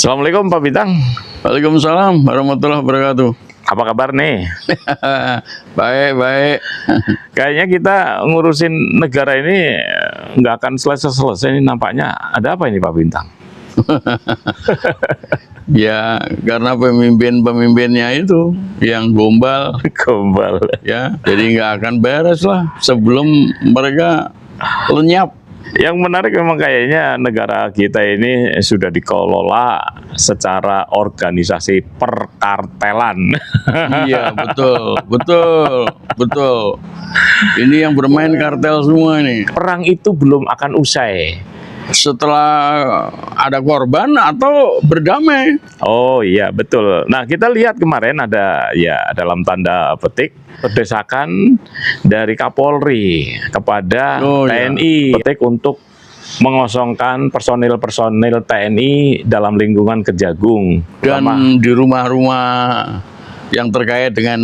Assalamualaikum Pak Bintang. Waalaikumsalam warahmatullahi wabarakatuh. Apa kabar nih? Baik. Kayaknya kita ngurusin negara ini nggak akan selesai-selesai ini nampaknya. Ada apa ini Pak Bintang? Ya, karena pemimpin-pemimpinnya itu yang gombal, Gombal. ya. Jadi nggak akan beres lah sebelum mereka lenyap. Yang menarik memang kayaknya negara kita ini sudah dikelola secara organisasi perkartelan. Iya, betul. Ini yang bermain kartel semua ini. Perang itu belum akan usai. Setelah ada korban atau berdamai. Oh iya betul. Nah kita lihat kemarin ada ya dalam tanda petik desakan dari Kapolri kepada TNI petik untuk mengosongkan personil-personil TNI dalam lingkungan Kejagung Dan di rumah-rumah yang terkait dengan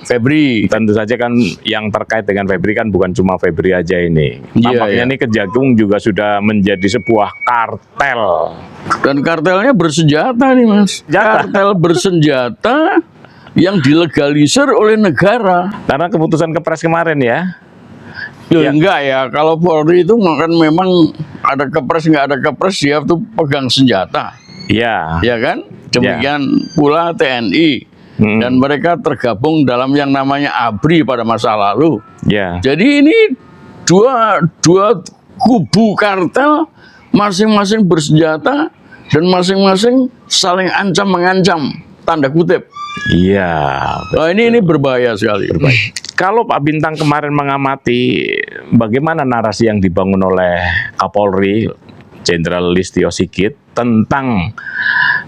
Febri. Tentu saja kan yang terkait dengan Febri kan bukan cuma Febri aja ini. Tampaknya ini Kejagung juga sudah menjadi sebuah kartel. Dan kartelnya bersenjata nih Mas. Kartel bersenjata yang dilegalisir oleh negara. Karena keputusan Kepres kemarin ya. Ya. Enggak ya, kalau Polri itu memang ada Kepres nggak ada Kepres dia tuh pegang senjata. Iya. Ya kan? Demikian pula TNI. Dan mereka tergabung dalam yang namanya ABRI pada masa lalu. Ya. Jadi ini dua kubu kartel masing-masing bersenjata dan masing-masing saling ancam mengancam tanda kutip. Iya. Nah, ini berbahaya sekali. Kalau Pak Bintang kemarin mengamati bagaimana narasi yang dibangun oleh Kapolri Jenderal Listio Sigit tentang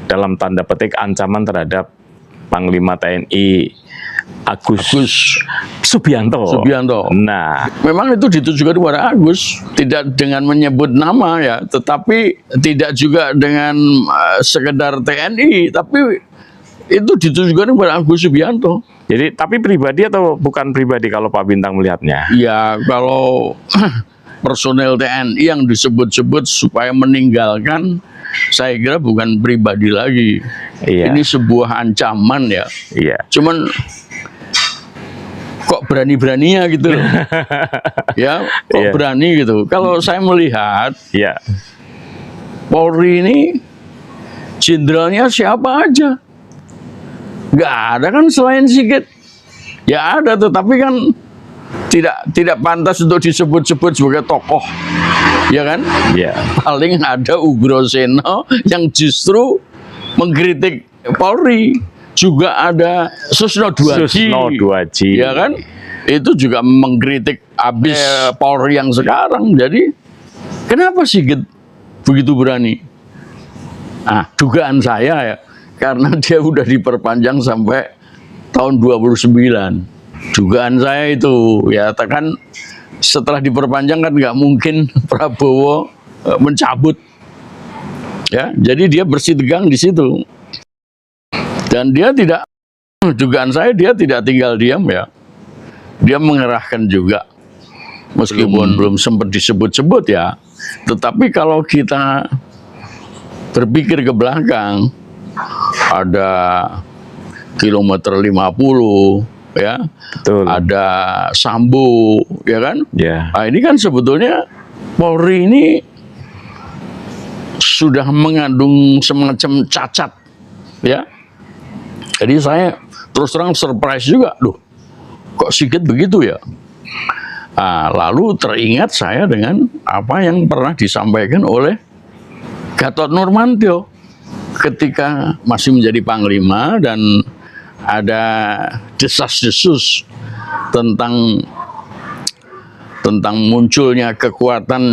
dalam tanda petik ancaman terhadap Panglima TNI Agus Subianto. Nah, memang itu ditujukan kepada Agus, tidak dengan menyebut nama ya, tetapi tidak juga dengan sekedar TNI, tapi itu ditujukan kepada Agus Subianto. Jadi, tapi pribadi atau bukan pribadi kalau Pak Bintang melihatnya? Ya, kalau personel TNI yang disebut-sebut supaya meninggalkan, saya kira bukan pribadi lagi. Iya. Ini sebuah ancaman ya. Iya. Cuman kok berani-beraninya gitu loh. Ya, kok berani gitu. Kalau saya melihat, Polri ini jenderalnya siapa aja. Nggak ada kan selain Sigit. Ya ada, tetapi kan tidak pantas untuk disebut-sebut sebagai tokoh, ya kan? Iya. Paling ada Ugroseno yang justru mengkritik Polri, juga ada Susno Duaji, ya kan? Itu juga mengkritik habis Polri yang sekarang. Jadi kenapa Sigit begitu berani? Nah, dugaan saya ya, karena dia udah diperpanjang sampai tahun 29. Dugaan saya itu ya, kan setelah diperpanjang kan nggak mungkin Prabowo mencabut ya, jadi dia bersitegang di situ. Dan dia tidak, dugaan saya dia tidak tinggal diam ya, dia mengerahkan juga meskipun belum sempat disebut-sebut ya. Tetapi kalau kita berpikir ke belakang, ada kilometer 50 ya, betul. Ada Sambo, ya kan? Yeah. Nah, ini kan sebetulnya Polri ini sudah mengandung semacam cacat, ya. Jadi saya terus terang surprise juga, loh, kok Sigit begitu ya? Nah, lalu teringat saya dengan apa yang pernah disampaikan oleh Gatot Nurmantio ketika masih menjadi Panglima dan ada desas-desus tentang munculnya kekuatan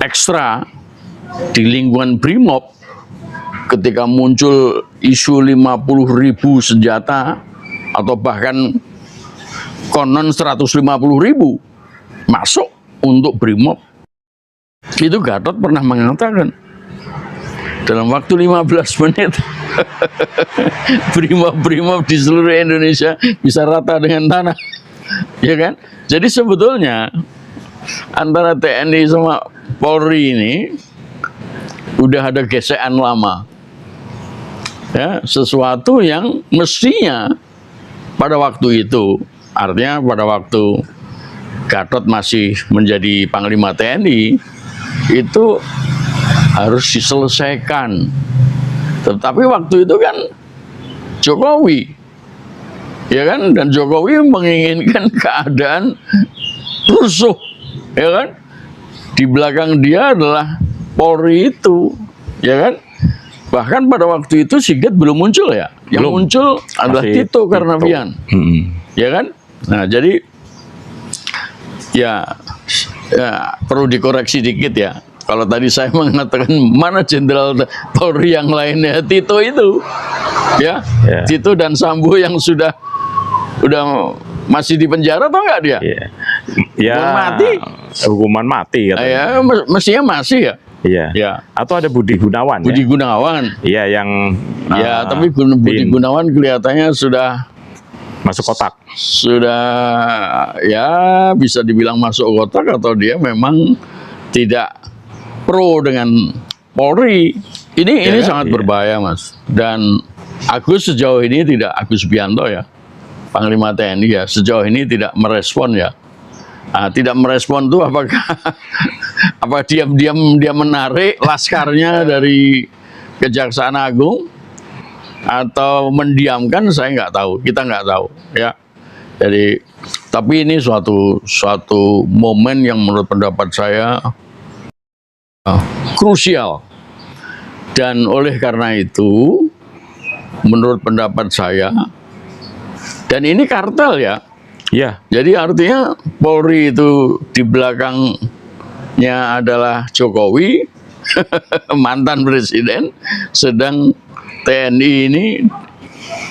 ekstra di lingkungan Brimob, ketika muncul isu 50.000 senjata atau bahkan konon 150.000 masuk untuk Brimob. Itu Gatot pernah mengatakan dalam waktu 15 menit Brimob di seluruh Indonesia bisa rata dengan tanah, ya kan? Jadi sebetulnya antara TNI sama Polri ini udah ada gesekan lama. Ya, sesuatu yang mestinya pada waktu itu, artinya pada waktu Gatot masih menjadi Panglima TNI, itu harus diselesaikan. Tetapi waktu itu kan Jokowi, ya kan, dan Jokowi menginginkan keadaan rusuh, ya kan. Di belakang dia adalah Polri itu, ya kan. Bahkan pada waktu itu Sigit belum muncul ya. Yang Belum. muncul adalah Tito Karnavian. Ya kan? Nah, jadi ya perlu dikoreksi dikit ya. Kalau tadi saya mengatakan mana Jenderal Polri yang lainnya, Tito itu. Ya. Tito dan Sambo yang sudah masih di penjara atau enggak dia? Ya, hukuman mati. Hukuman mati katanya. Ya, mestinya masih ya. Iya. Ya. Atau ada Budi Gunawan. Budi Gunawan. Iya, yang Ya, tapi Budi Gunawan kelihatannya sudah masuk kotak. Sudah ya bisa dibilang masuk kotak, atau dia memang tidak pro dengan Polri. Ini sangat berbahaya, Mas. Dan Agus sejauh ini tidak, Agus Bianto ya, Panglima TNI ya, sejauh ini tidak merespon ya. Nah, tidak merespon itu apakah apa diam-diam dia menarik laskarnya dari Kejaksaan Agung atau mendiamkan, saya nggak tahu, kita nggak tahu ya. Jadi tapi ini suatu momen yang menurut pendapat saya krusial, dan oleh karena itu menurut pendapat saya, dan ini kartel ya. Iya. Jadi artinya Polri itu di belakangnya adalah Jokowi, mantan presiden, sedang TNI ini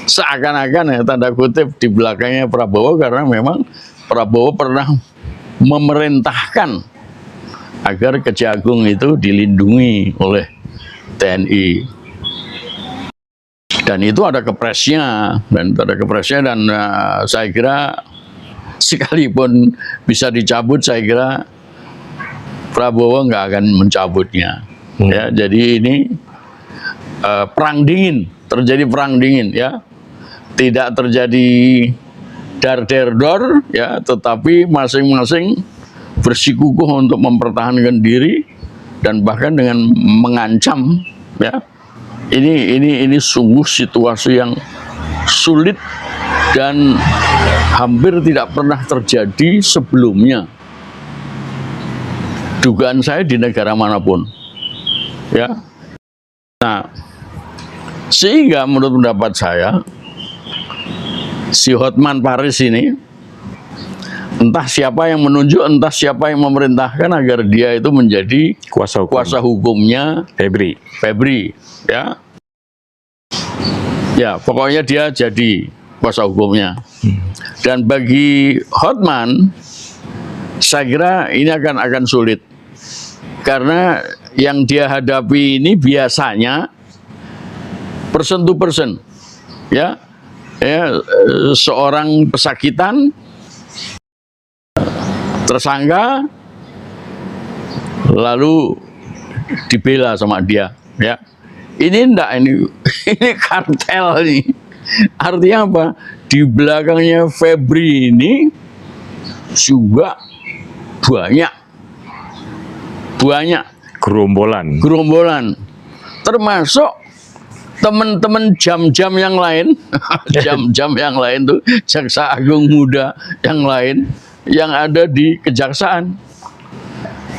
seakan-akan ya tanda kutip di belakangnya Prabowo, karena memang Prabowo pernah memerintahkan agar Kejagung itu dilindungi oleh TNI. Dan itu ada kepresnya, dan saya kira sekalipun bisa dicabut, saya kira Prabowo nggak akan mencabutnya. Ya, jadi ini perang dingin, terjadi perang dingin ya, tidak terjadi dar-der-dor ya, tetapi masing-masing bersikukuh untuk mempertahankan diri, dan bahkan dengan mengancam ya. Ini sungguh situasi yang sulit dan hampir tidak pernah terjadi sebelumnya. Dugaan saya di negara manapun. Ya. Nah, sehingga menurut pendapat saya si Hotman Paris ini, entah siapa yang menunjuk, entah siapa yang memerintahkan agar dia itu menjadi kuasa hukumnya Febri, ya. Ya, pokoknya dia jadi kuasa hukumnya. Dan bagi Hotman, saya kira ini akan sulit. Karena yang dia hadapi ini biasanya person to person. Ya, seorang pesakitan, tersangka, lalu dibela sama dia, ya. Ini enggak, ini kartel nih. Artinya apa? Di belakangnya Febri ini juga banyak gerombolan, termasuk teman-teman jam-jam yang lain, jam-jam yang lain tuh, Jaksa Agung Muda yang lain yang ada di Kejaksaan.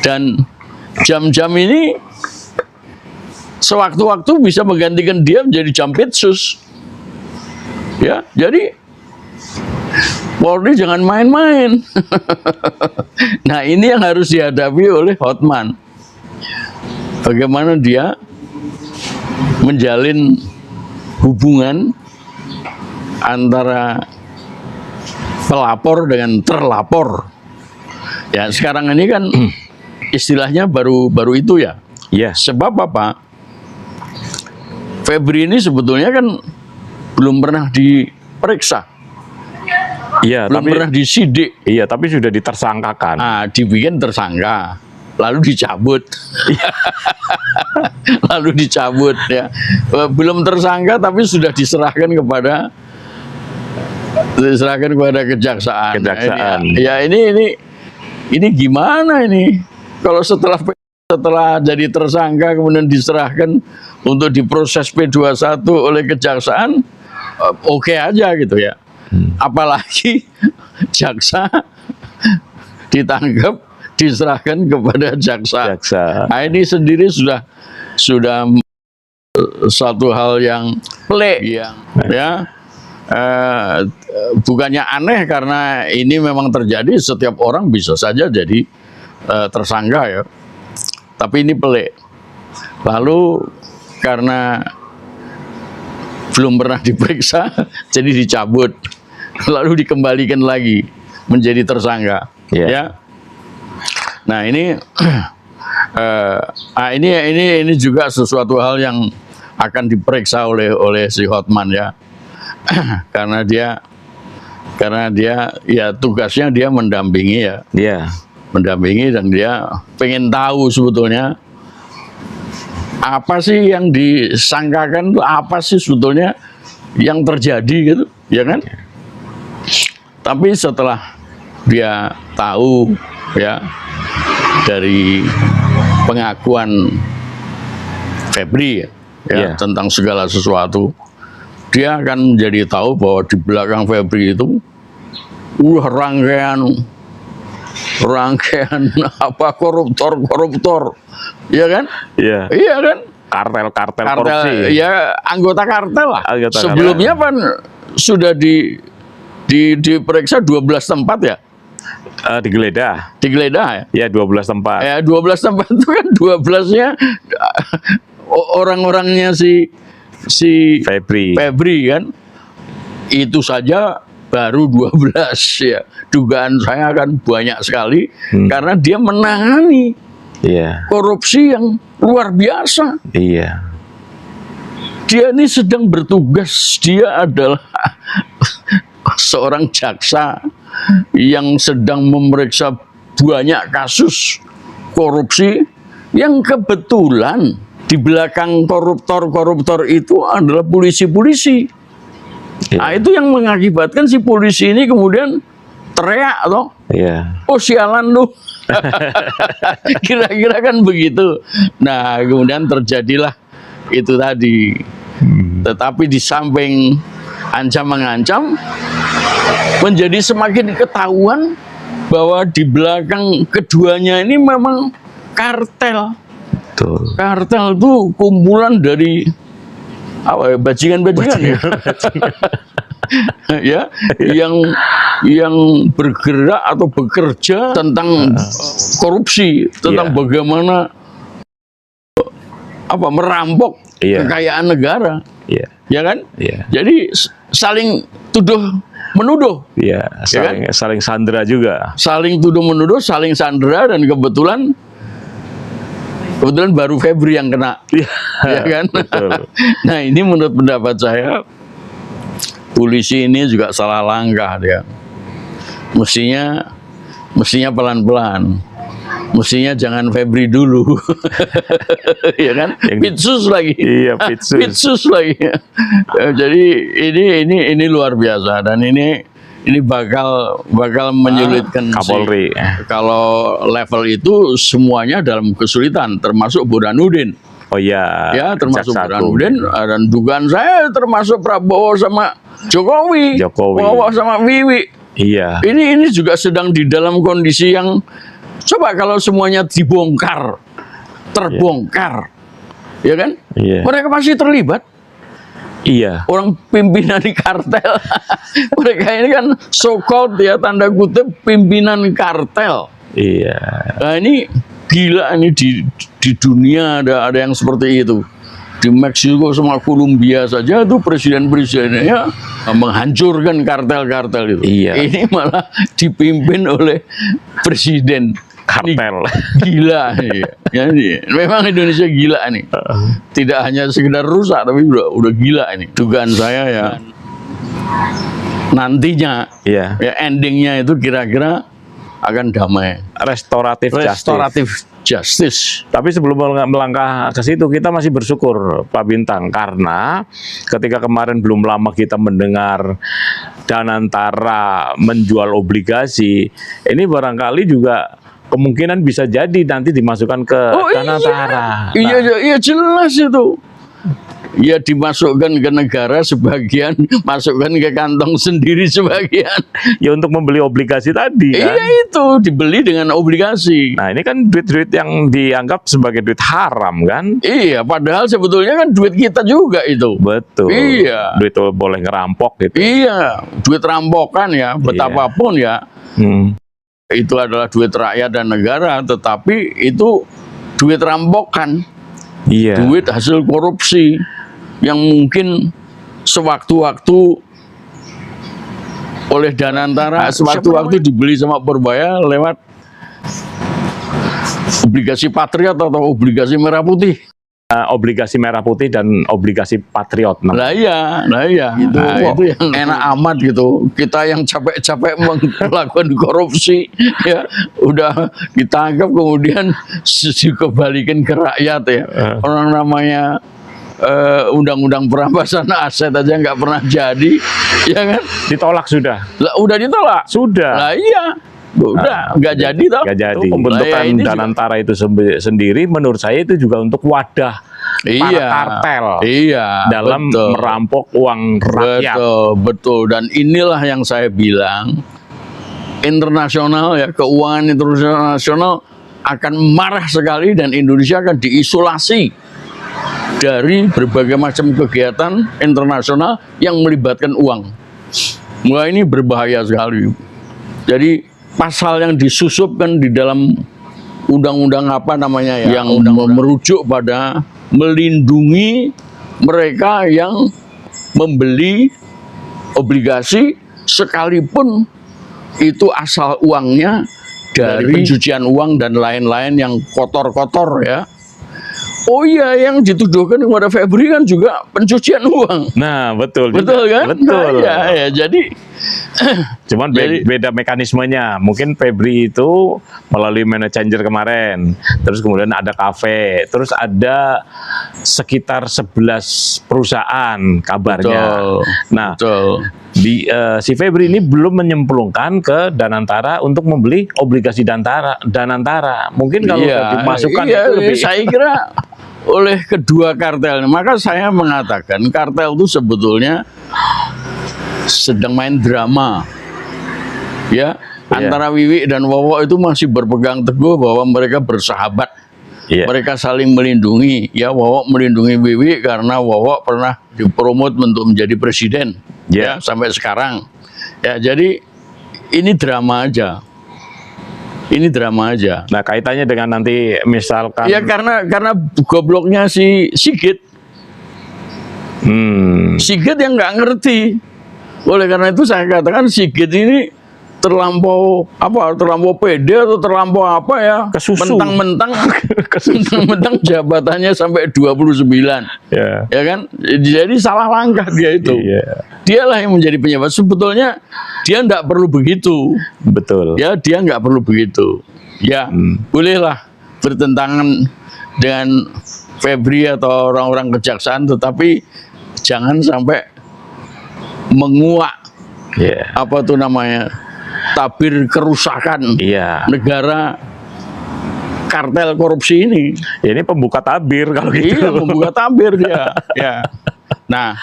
Dan jam-jam ini sewaktu-waktu bisa menggantikan dia menjadi Jampitsus. Ya, jadi Polri jangan main-main. Nah, ini yang harus dihadapi oleh Hotman. Bagaimana dia menjalin hubungan antara pelapor dengan terlapor. Ya, sekarang ini kan istilahnya baru itu ya. Iya. Sebab apa? Febri ini sebetulnya kan belum pernah diperiksa. Iya, belum pernah disidik. Iya, tapi sudah ditersangkakan. Nah, dibikin tersangka. lalu dicabut. Lalu dicabut ya. Belum tersangka tapi sudah diserahkan kepada kejaksaan. Kejaksaan. Ya ini gimana ini? Kalau setelah jadi tersangka kemudian diserahkan untuk diproses P21 oleh kejaksaan, oke aja gitu ya. Apalagi jaksa ditangkap diserahkan kepada jaksa. Nah, ini sendiri sudah satu hal yang pelik ya. Bukannya aneh karena ini memang terjadi, setiap orang bisa saja jadi tersangka ya. Tapi ini pelik. Lalu karena belum pernah diperiksa, jadi dicabut, lalu dikembalikan lagi menjadi tersangka. Ya. Nah ini ini juga sesuatu hal yang akan diperiksa oleh si Hotman ya. karena dia ya tugasnya dia mendampingi ya. Mendampingi, dan dia pengen tahu sebetulnya apa sih yang disangkakan, apa sih sebetulnya yang terjadi gitu, ya kan? Tapi setelah dia tahu ya dari pengakuan Febri ya tentang segala sesuatu, dia akan menjadi tahu bahwa di belakang Febri itu rangkaian apa koruptor, ya kan? Iya kan? Kartel korupsi. Ya anggota kartel lah. Sebelumnya kan sudah diperiksa 12 tempat ya. Digeledah ya? Ya 12 tempat. Ya 12 tempat itu kan 12-nya orang-orangnya si Febri kan. Itu saja baru 12 ya. Dugaan saya akan banyak sekali karena dia menangani korupsi yang luar biasa. Dia ini sedang bertugas, dia adalah seorang jaksa yang sedang memeriksa banyak kasus korupsi yang kebetulan di belakang koruptor itu adalah polisi-polisi. Nah, itu yang mengakibatkan si polisi ini kemudian teriak toh. Oh sialan lu. Kira-kira kan begitu. Nah, kemudian terjadilah itu tadi. Tetapi di samping ancam-mengancam, menjadi semakin ketahuan bahwa di belakang keduanya ini memang kartel. Kartel itu kumpulan dari apa ya, bajingan-bajingan ya, yang bergerak atau bekerja tentang korupsi, tentang bagaimana merampok kekayaan negara, ya kan? Jadi saling tuduh menuduh, saling sandera juga, saling tuduh menuduh, saling sandera, dan kebetulan baru Febri yang kena, ya kan? Nah ini menurut pendapat saya polisi ini juga salah langkah dia. Mestinya pelan-pelan. Mestinya jangan Febri dulu, ya kan? Pitsus lagi, pitsus lagi. Jadi ini luar biasa, dan ini bakal menyulitkan Kapolri. Kalau level itu semuanya dalam kesulitan, termasuk Burhanuddin. Ya termasuk Burhanuddin, dan dugaan saya termasuk Prabowo sama Jokowi. Prabowo sama Wiwi. Ini juga sedang di dalam kondisi yang, coba kalau semuanya terbongkar, ya kan? Mereka pasti terlibat. Orang pimpinan di kartel. Mereka ini kan so-called ya, tanda kutip, pimpinan kartel. Nah ini gila, ini di dunia ada yang seperti itu. Di Meksiko sama Kolombia saja itu presiden-presidennya menghancurkan kartel-kartel itu. Ini malah dipimpin oleh presiden kartel. Gila ya, memang Indonesia gila nih. Tidak hanya sekedar rusak, tapi udah gila ini. Dugaan saya ya nantinya ya endingnya itu kira-kira akan damai, restoratif justice. Tapi sebelum melangkah ke situ, kita masih bersyukur Pak Bintang, karena ketika kemarin belum lama kita mendengar Danantara menjual obligasi, ini barangkali juga kemungkinan bisa jadi nanti dimasukkan ke Danantara. Iya jelas itu. Ya dimasukkan ke negara sebagian, masukkan ke kantong sendiri sebagian. Ya untuk membeli obligasi tadi kan. Iya itu dibeli dengan obligasi. Nah ini kan duit-duit yang dianggap sebagai duit haram kan. Iya, padahal sebetulnya kan duit kita juga itu. Betul. Iya. Duit itu boleh ngerampok gitu. Iya, duit rampokan ya, betapapun ya. Itu adalah duit rakyat dan negara, tetapi itu duit rampokan. Iya. Duit hasil korupsi yang mungkin sewaktu-waktu oleh Danantara, sewaktu-waktu dibeli sama Purbaya lewat obligasi Patriot atau obligasi Merah Putih. Obligasi Merah Putih dan obligasi Patriot. Lah iya. Itu yang enak amat gitu. Kita yang capek-capek melakukan korupsi, ya udah ditangkap kemudian dikembalikan ke rakyat ya. Orang namanya undang-undang perampasan aset aja nggak pernah jadi, ya kan? Ditolak sudah. Lah udah ditolak. Sudah. Lah iya. Udah nggak jadi toh. Nggak jadi. Tuh, Pembentukan ini Danantara itu sendiri menurut saya itu juga untuk wadah para kartel. Iya. Dalam merampok uang rakyat. Betul. Dan inilah yang saya bilang, internasional ya, keuangan internasional akan marah sekali dan Indonesia akan diisolasi dari berbagai macam kegiatan internasional yang melibatkan uang. Mulai ini berbahaya sekali. Jadi pasal yang disusupkan di dalam undang-undang apa namanya ya, yang merujuk pada melindungi mereka yang membeli obligasi sekalipun itu asal uangnya dari pencucian uang dan lain-lain yang kotor-kotor ya. Oh iya, yang dituduhkan kepada Febri kan juga pencucian uang. Nah, betul kan? Betul. Nah, ya, jadi cuman beda mekanismenya. Mungkin Febri itu melalui money changer kemarin, terus kemudian ada kafe, terus ada sekitar 11 perusahaan kabarnya. Nah, si Febri ini belum menyemplungkan ke Danantara untuk membeli obligasi Danantara. Mungkin kalau dimasukkan itu lebih. Saya kira oleh kedua kartel, maka saya mengatakan kartel itu sebetulnya sedang main drama, ya. Antara Wiwi dan Wowo itu masih berpegang teguh bahwa mereka bersahabat, mereka saling melindungi. Ya, Wowo melindungi Wiwi karena Wowo pernah dipromot untuk menjadi presiden, ya sampai sekarang. Ya, jadi ini drama aja. Ini drama aja. Nah, kaitannya dengan nanti misalkan. Ya karena gobloknya si Sigit. Sigit yang nggak ngerti. Oleh karena itu saya katakan Sigit ini terlampau pede atau terlampau apa ya? Mentang-mentang jabatannya sampai 29. Ya kan? Jadi salah langkah dia itu. Dialah yang menjadi penyebab. Sebetulnya dia nggak perlu begitu. Betul. Ya, dia nggak perlu begitu. Ya, bolehlah bertentangan dengan Febri atau orang-orang kejaksaan, tetapi jangan sampai menguak apa tuh namanya, tabir kerusakan negara kartel korupsi ini. Ini pembuka tabir kalau gitu. Iya, pembuka tabir dia. Ya. Nah,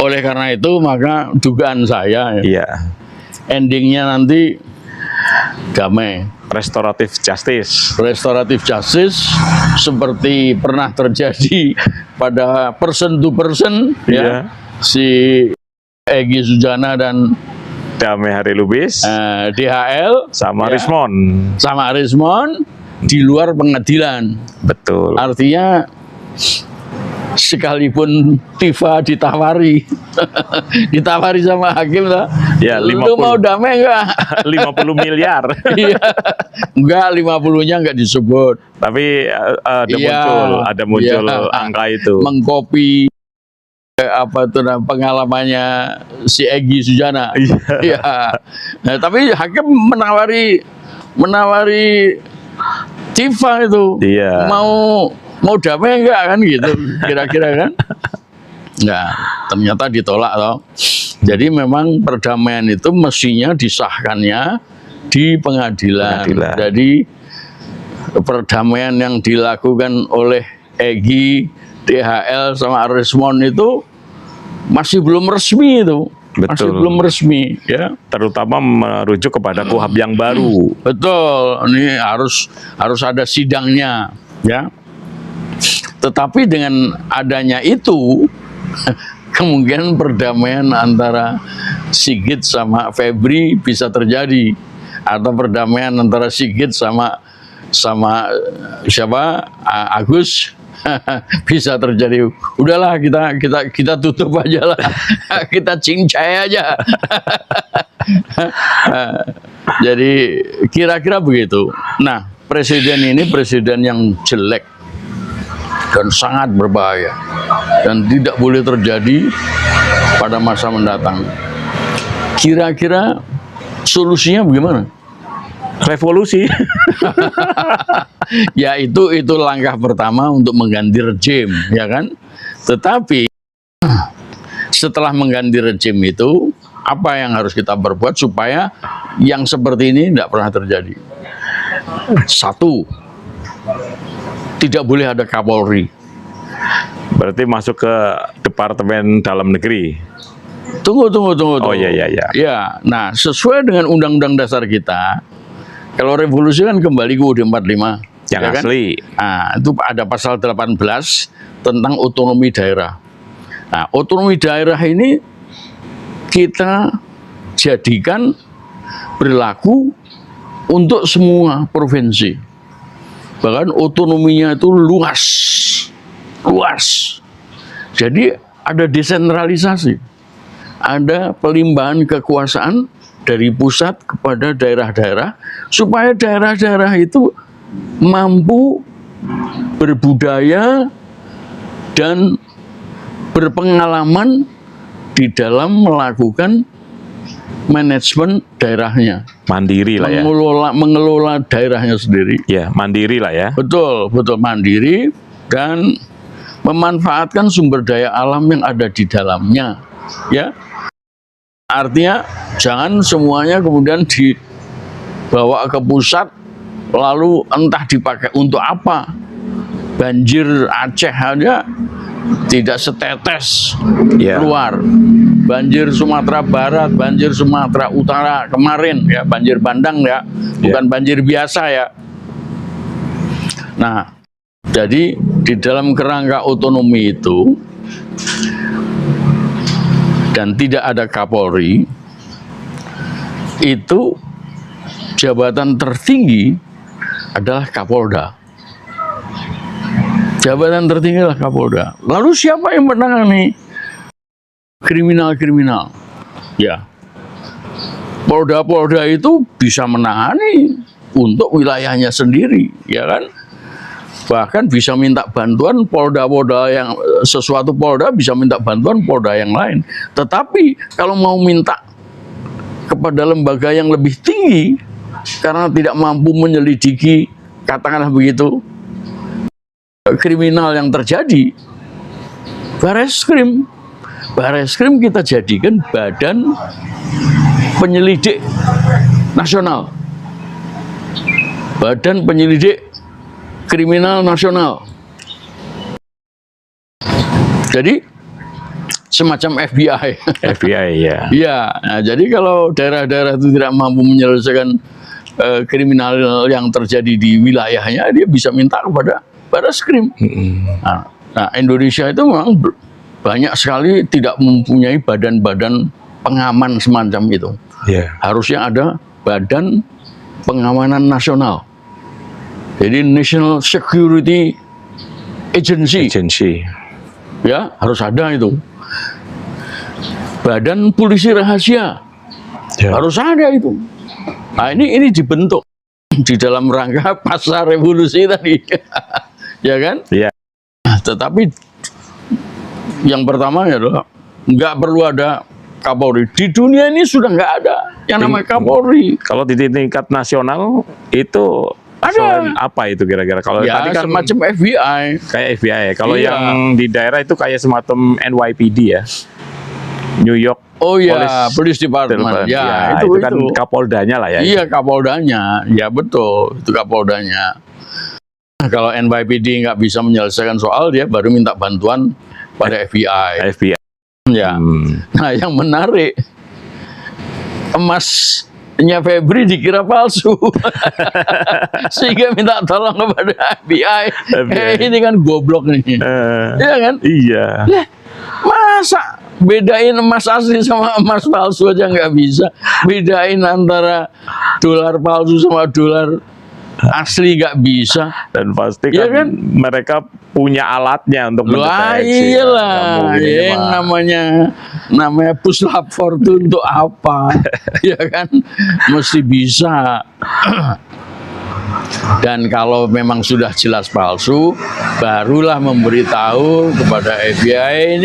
oleh karena itu maka dugaan saya endingnya nanti damai. Restoratif justice. Restoratif justice seperti pernah terjadi pada person to person ya. Si Egy Sujana dan Damai Hari Lubis, DHL sama Rismon di luar pengadilan. Betul. Artinya sekalipun Tifa ditawari sama hakim lah, ya, 50, lu mau damai enggak? 50 miliar. Iya. Enggak, 50-nya enggak disebut. Tapi ada muncul angka itu. Mengkopi apa tuh pengalamannya si Egy Sujana. Iya. Nah, tapi hakim menawari FIFA itu. Iya. Mau damai enggak kan gitu kira-kira kan? Enggak, ternyata ditolak toh. Jadi memang perdamaian itu mestinya disahkannya di pengadilan. Jadi perdamaian yang dilakukan oleh Egy, DHL sama Arismon itu masih belum resmi itu. Masih belum resmi ya. Terutama merujuk kepada KUHP yang baru. Betul, ini harus ada sidangnya ya. Tetapi dengan adanya itu kemungkinan perdamaian antara Sigit sama Febri bisa terjadi, atau perdamaian antara Sigit sama siapa, Agus bisa terjadi. Udahlah, kita tutup aja lah. Kita cincai aja. Jadi kira-kira begitu. Nah, presiden ini presiden yang jelek dan sangat berbahaya dan tidak boleh terjadi pada masa mendatang. Kira-kira solusinya bagaimana? Revolusi. Ya itu langkah pertama untuk mengganti rejim, ya kan? Tetapi setelah mengganti rejim itu, apa yang harus kita perbuat supaya yang seperti ini tidak pernah terjadi? Satu, tidak boleh ada Kapolri. Berarti masuk ke Departemen Dalam Negeri. Tunggu. Oh iya. Ya, nah sesuai dengan Undang-Undang Dasar kita, kalau revolusi kan kembali ke UUD 45. Yang ya kan? asli. Nah, itu ada pasal 18 tentang otonomi daerah. Nah, otonomi daerah ini kita jadikan berlaku untuk semua provinsi. Bahkan otonominya itu luas. Jadi ada desentralisasi. Ada pelimpahan kekuasaan dari pusat kepada daerah-daerah, supaya daerah-daerah itu mampu berbudaya dan berpengalaman di dalam melakukan manajemen daerahnya. Mandiri lah ya. Mengelola daerahnya sendiri. Ya, mandiri lah ya. Betul, mandiri dan memanfaatkan sumber daya alam yang ada di dalamnya. Ya. Artinya jangan semuanya kemudian dibawa ke pusat lalu entah dipakai untuk apa. Banjir Aceh aja tidak setetes keluar. Banjir Sumatera Barat, banjir Sumatera Utara kemarin ya, banjir bandang ya, bukan banjir biasa ya. Nah, jadi di dalam kerangka otonomi itu dan tidak ada Kapolri, itu jabatan tertinggi adalah Kapolda. Jabatan tertinggi adalah Kapolda. Lalu siapa yang menangani kriminal-kriminal? Ya, Polda-Polda itu bisa menangani untuk wilayahnya sendiri, ya kan? Bahkan bisa minta bantuan Polda-Polda yang sesuatu Polda bisa minta bantuan Polda yang lain. Tetapi kalau mau minta kepada lembaga yang lebih tinggi karena tidak mampu menyelidiki, katakanlah begitu, kriminal yang terjadi, Bareskrim kita jadikan badan penyelidik nasional, badan penyelidik kriminal nasional. Jadi semacam FBI. FBI ya. Iya. Nah, jadi kalau daerah-daerah itu tidak mampu menyelesaikan kriminal yang terjadi di wilayahnya, dia bisa minta kepada Bareskrim. Nah, Indonesia itu memang banyak sekali tidak mempunyai badan-badan pengaman semacam itu. Harusnya ada badan pengamanan nasional. Jadi National Security Agency. Ya, harus ada itu. Badan polisi rahasia. Harus ada itu. Nah, ini dibentuk di dalam rangka pasca revolusi tadi. Ya kan? Iya. Tetapi yang pertama adalah nggak perlu ada Kapolri. Di dunia ini sudah nggak ada yang namanya Kapolri. Kalau di tingkat nasional itu Selain apa itu kira-kira? Kalau Ya, tadi kan semacam FBI. kayak FBI ya. Kalau Iya. yang di daerah itu kayak semacam NYPD ya. New York Oh ya, Police Department. Ya, itu kan Kapoldanya lah ya. Iya, Kapoldanya. Ya betul, itu Kapoldanya. Kalau NYPD nggak bisa menyelesaikan soal, dia baru minta bantuan pada FBI. FBI. Ya. Nah, yang menarik, emasnya Febri dikira palsu, sehingga minta tolong kepada FBI. Ini kan goblok nih. Iya kan? Iya. Masa bedain emas asli sama emas palsu aja nggak bisa, bedain antara dolar palsu sama dolar asli nggak bisa. Dan pasti Ya kan, mereka punya alatnya untuk mendeteksi. Iyalah, yang namanya puslap fortune untuk apa? Ya kan, mesti bisa. Dan kalau memang sudah jelas palsu, barulah memberitahu kepada FBI,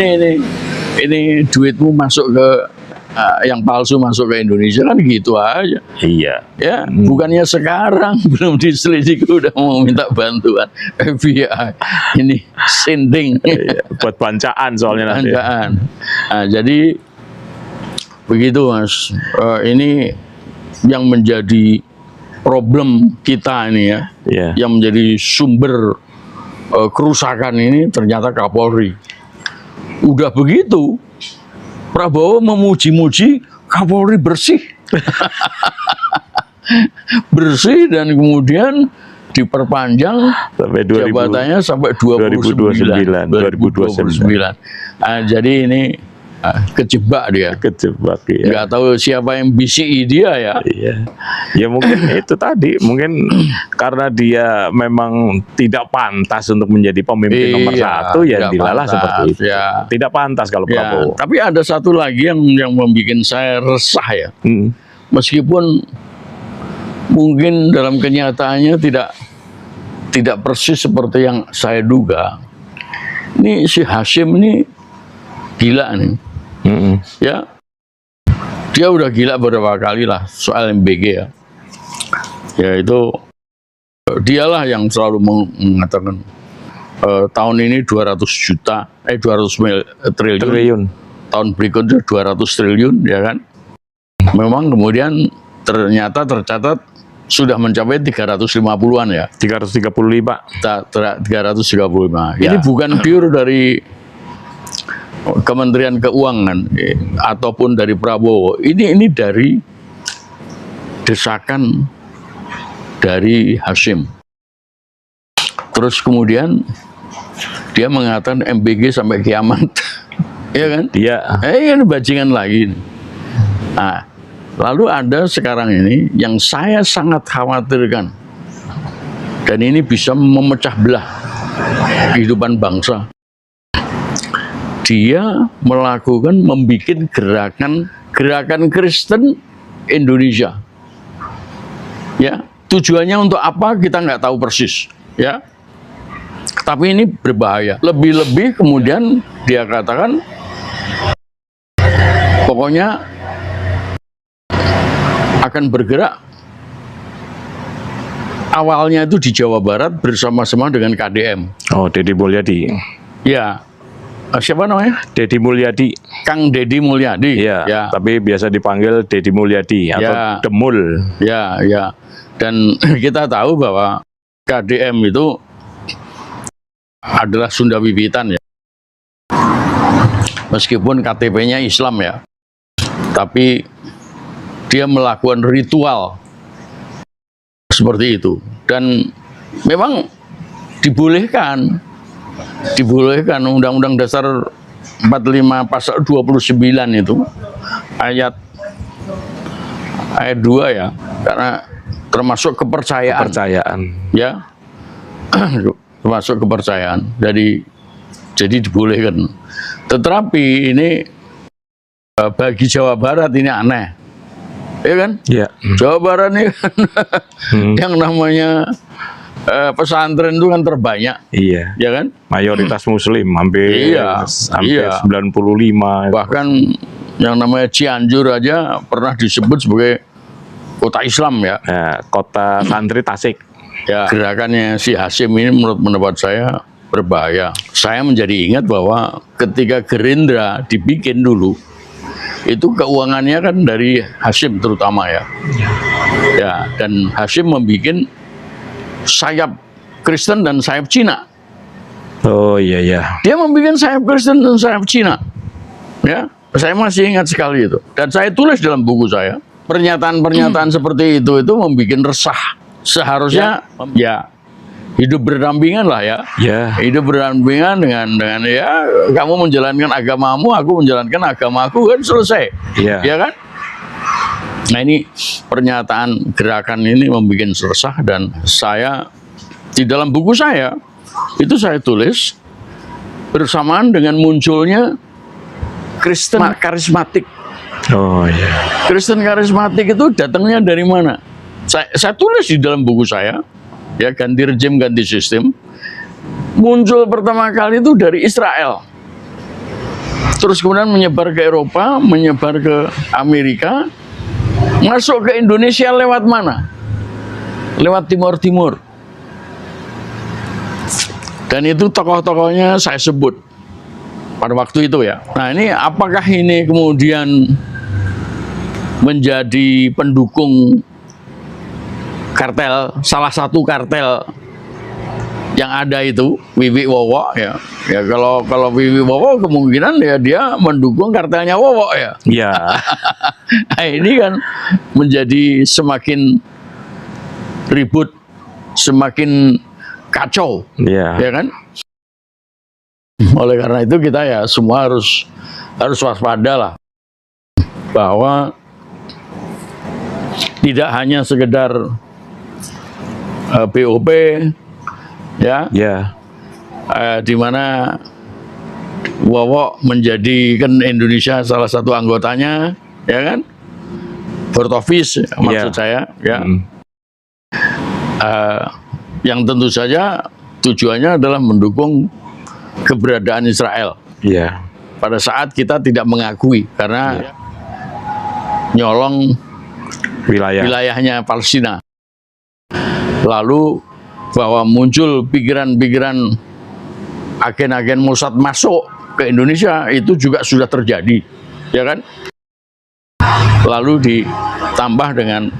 ini duitmu masuk ke yang palsu masuk ke Indonesia, kan gitu aja. Iya. Ya, bukannya sekarang belum diselidiki udah mau minta bantuan FBI. Ini sinting. Buat bancaan soalnya nanti. Bancaan. Nah, jadi begitu Mas. Ini yang menjadi problem kita ini ya. Iya. Yang menjadi sumber kerusakan ini ternyata Kapolri. Udah begitu, Prabowo memuji-muji Kapolri bersih. Bersih, dan kemudian diperpanjang sampai jabatannya sampai 2029. Nah, jadi ini kejebak dia. Kejebak ya. Nggak tahu siapa yang bisiki dia ya. Iya. Ya mungkin itu tadi, mungkin karena dia memang tidak pantas untuk menjadi pemimpin nomor satu, ya dilalah seperti itu. Ya. Tidak pantas kalau Prabowo. Tapi ada satu lagi yang membuat saya resah ya. Meskipun mungkin dalam kenyataannya tidak persis seperti yang saya duga. Ini si Hasyim ini gila nih. Ya, dia udah gila beberapa kali lah soal MBG ya. Ya itu dialah yang selalu mengatakan tahun ini 200 triliun. Tahun berikutnya 200 triliun, ya kan? Memang kemudian ternyata tercatat sudah mencapai 350-an ya. 335. 335. Ya. Ini bukan pure dari Kementerian Keuangan ataupun dari Prabowo. Ini dari desakan dari Hasyim. Terus kemudian dia mengatakan MBG sampai kiamat. Iya kan? Iya. Ini bajingan lagi. Nah, lalu ada sekarang ini yang saya sangat khawatirkan. Dan ini bisa memecah belah kehidupan bangsa. Dia membuat gerakan Kristen Indonesia. Ya, tujuannya untuk apa kita nggak tahu persis. Ya, tapi ini berbahaya. Lebih-lebih kemudian dia katakan, pokoknya akan bergerak. Awalnya itu di Jawa Barat bersama-sama dengan KDM. Oh, Deddy Mulyadi. Ya. Siapa namanya? Deddy Mulyadi. Kang Deddy Mulyadi. Ya, tapi biasa dipanggil Deddy Mulyadi atau Demul. Ya. Dan kita tahu bahwa KDM itu adalah Sunda Wiwitan ya. Meskipun KTP-nya Islam ya. Tapi dia melakukan ritual seperti itu. Dan memang dibolehkan Undang-Undang Dasar 45 pasal 29 itu ayat 2 ya, karena termasuk kepercayaan. Ya. Termasuk kepercayaan. Jadi dibolehkan. Tetapi ini bagi Jawa Barat ini aneh. Ya kan? Ya. Jawa Barat ini kan yang namanya pesantren itu kan terbanyak. Iya. Ya kan? Mayoritas Muslim, hampir 95. Bahkan yang namanya Cianjur aja pernah disebut sebagai kota Islam ya. Kota santri Tasik. Ya, gerakannya si Hasyim ini menurut pendapat saya berbahaya. Saya menjadi ingat bahwa ketika Gerindra dibikin dulu, itu keuangannya kan dari Hasyim terutama ya. Ya, dan Hasyim membuat sayap Kristen dan sayap Cina. Oh iya ya. Dia membuat sayap Kristen dan sayap Cina. Ya, saya masih ingat sekali itu. Dan saya tulis dalam buku saya, pernyataan-pernyataan seperti itu membuat resah. Seharusnya ya hidup berdampingan lah ya. Ya. Hidup berdampingan dengan ya kamu menjalankan agamamu, aku menjalankan agamaku, kan selesai. Ya. Ya kan? Nah, ini pernyataan gerakan ini membuat resah, dan saya di dalam buku saya itu saya tulis bersamaan dengan munculnya Kristen karismatik. Oh iya. Kristen karismatik itu datangnya dari mana? Saya tulis di dalam buku saya, ya, ganti rejim, ganti sistem. Muncul pertama kali itu dari Israel. Terus kemudian menyebar ke Eropa, menyebar ke Amerika, masuk ke Indonesia lewat mana? Lewat Timur Timur. Dan itu tokoh-tokohnya saya sebut pada waktu itu ya. Nah, ini apakah ini kemudian menjadi pendukung kartel, salah satu kartel yang ada itu, Wiwi Wowo ya. Ya kalau Wiwi Wowo kemungkinan ya dia mendukung kartelnya Wowo ya. Iya. Nah, ini kan menjadi semakin ribut, semakin kacau. Iya. Ya kan? Oleh karena itu kita ya semua harus waspada lah, bahwa tidak hanya sekedar BOP ya, di mana Wowo menjadikan Indonesia salah satu anggotanya, ya kan, board office maksud saya ya, yang tentu saja tujuannya adalah mendukung keberadaan Israel. Pada saat kita tidak mengakui karena nyolong wilayahnya Palestina. Lalu bahwa muncul pikiran-pikiran agen-agen Mossad masuk ke Indonesia, itu juga sudah terjadi, ya kan? Lalu ditambah dengan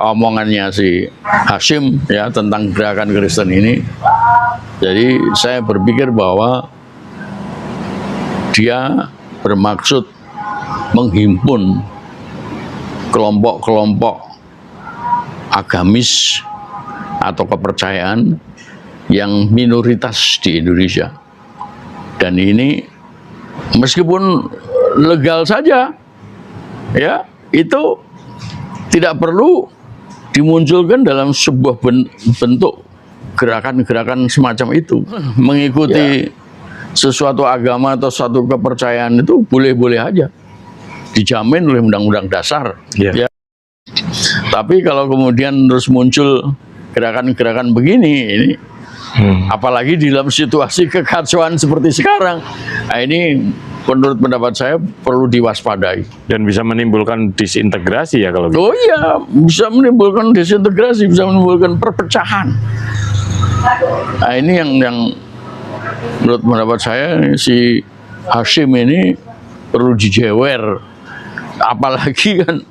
omongannya si Hasyim ya tentang gerakan Kristen ini. Jadi saya berpikir bahwa dia bermaksud menghimpun kelompok-kelompok agamis atau kepercayaan yang minoritas di Indonesia. Dan ini meskipun legal saja, ya, itu tidak perlu dimunculkan dalam sebuah bentuk gerakan-gerakan semacam itu. Mengikuti sesuatu agama atau suatu kepercayaan itu boleh-boleh aja, dijamin oleh Undang-Undang Dasar. Ya. Tapi kalau kemudian terus muncul gerakan-gerakan begini, ini apalagi di dalam situasi kekacauan seperti sekarang, nah ini menurut pendapat saya perlu diwaspadai. Dan bisa menimbulkan disintegrasi ya kalau gitu. Oh iya, bisa menimbulkan disintegrasi, bisa menimbulkan perpecahan. Nah ini yang menurut pendapat saya si Hasyim ini perlu dijewer. Apalagi kan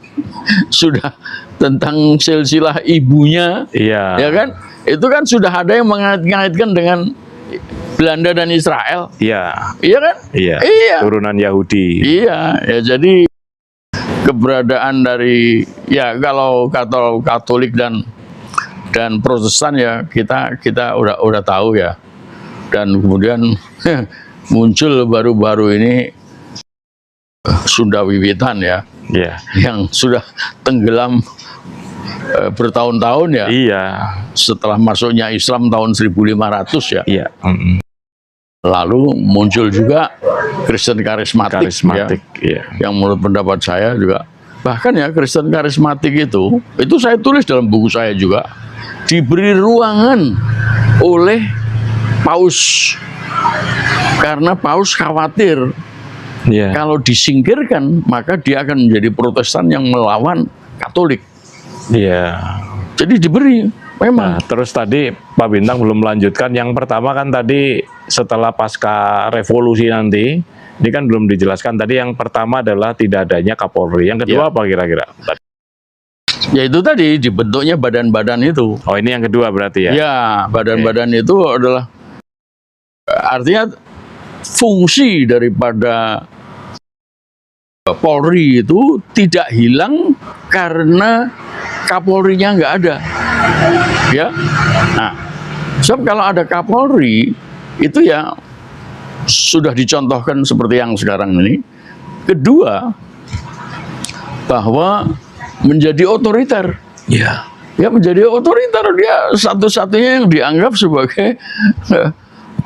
sudah tentang silsilah ibunya, ya kan? Itu kan sudah ada yang mengait-ngaitkan dengan Belanda dan Israel. Iya kan? Iya. Turunan Yahudi. Iya, ya jadi keberadaan dari ya kalau Katolik dan Protestan ya kita udah tahu ya. Dan kemudian muncul baru-baru ini Sunda Wiwitan ya, yang sudah tenggelam bertahun-tahun ya. Setelah masuknya Islam tahun 1500 ya. Lalu muncul juga Kristen karismatik ya, yang menurut pendapat saya juga, bahkan ya Kristen karismatik itu saya tulis dalam buku saya juga, diberi ruangan oleh Paus, karena Paus khawatir kalau disingkirkan maka dia akan menjadi Protestan yang melawan Katolik. Jadi diberi Memang. Nah, terus tadi Pak Bintang belum melanjutkan. Yang pertama kan tadi setelah pasca revolusi nanti, ini kan belum dijelaskan. Tadi yang pertama adalah tidak adanya Kapolri. Yang kedua apa kira-kira? Ya itu tadi dibentuknya badan-badan itu. Oh, ini yang kedua berarti ya? Ya, badan-badan itu adalah artinya fungsi daripada Polri itu tidak hilang karena Kapolrinya nggak ada. Ya, nah, sebab kalau ada Kapolri itu ya sudah dicontohkan seperti yang sekarang ini. Kedua, bahwa menjadi otoriter. Iya. Ya menjadi otoriter, dia satu-satunya yang dianggap sebagai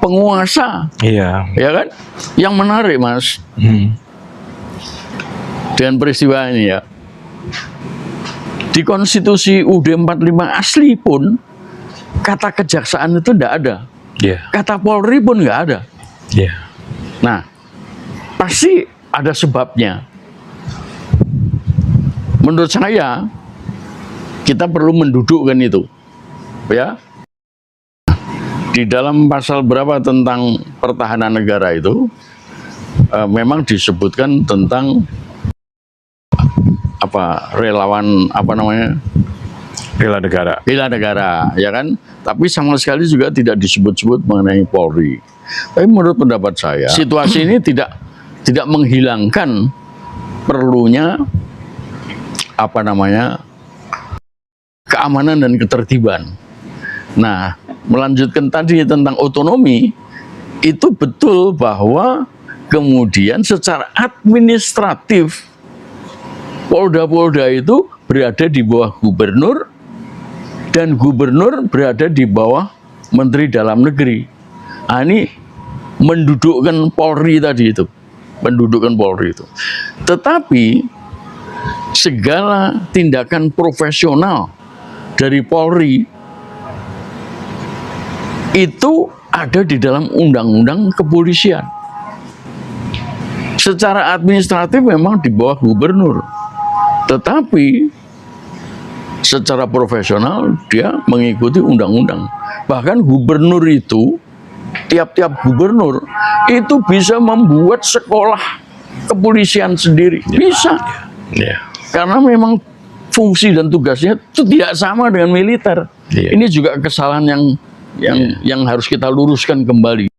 penguasa. Iya. Ya kan? Yang menarik, Mas, dengan peristiwa ini ya. Di konstitusi UUD 45 asli pun kata kejaksaan itu tidak ada. Iya. Kata Polri pun nggak ada. Iya. Nah, pasti ada sebabnya. Menurut saya, kita perlu mendudukkan itu. Ya. Di dalam pasal berapa tentang pertahanan negara itu, memang disebutkan tentang relawan Bela negara. bela negara, ya kan? Tapi sama sekali juga tidak disebut-sebut mengenai Polri. Tapi menurut pendapat saya, situasi ini tidak menghilangkan perlunya keamanan dan ketertiban. Nah, melanjutkan tadi tentang otonomi, itu betul bahwa kemudian secara administratif Polda-Polda itu berada di bawah gubernur dan gubernur berada di bawah Menteri Dalam Negeri. Nah, ini mendudukkan Polri tadi itu, mendudukkan Polri itu. Tetapi segala tindakan profesional dari Polri itu ada di dalam undang-undang kepolisian. Secara administratif memang di bawah gubernur, tetapi secara profesional dia mengikuti undang-undang. Bahkan gubernur itu, tiap-tiap gubernur itu bisa membuat sekolah kepolisian sendiri. Bisa. Iya. Karena memang fungsi dan tugasnya itu tidak sama dengan militer. Iya. Ini juga kesalahan yang harus kita luruskan kembali.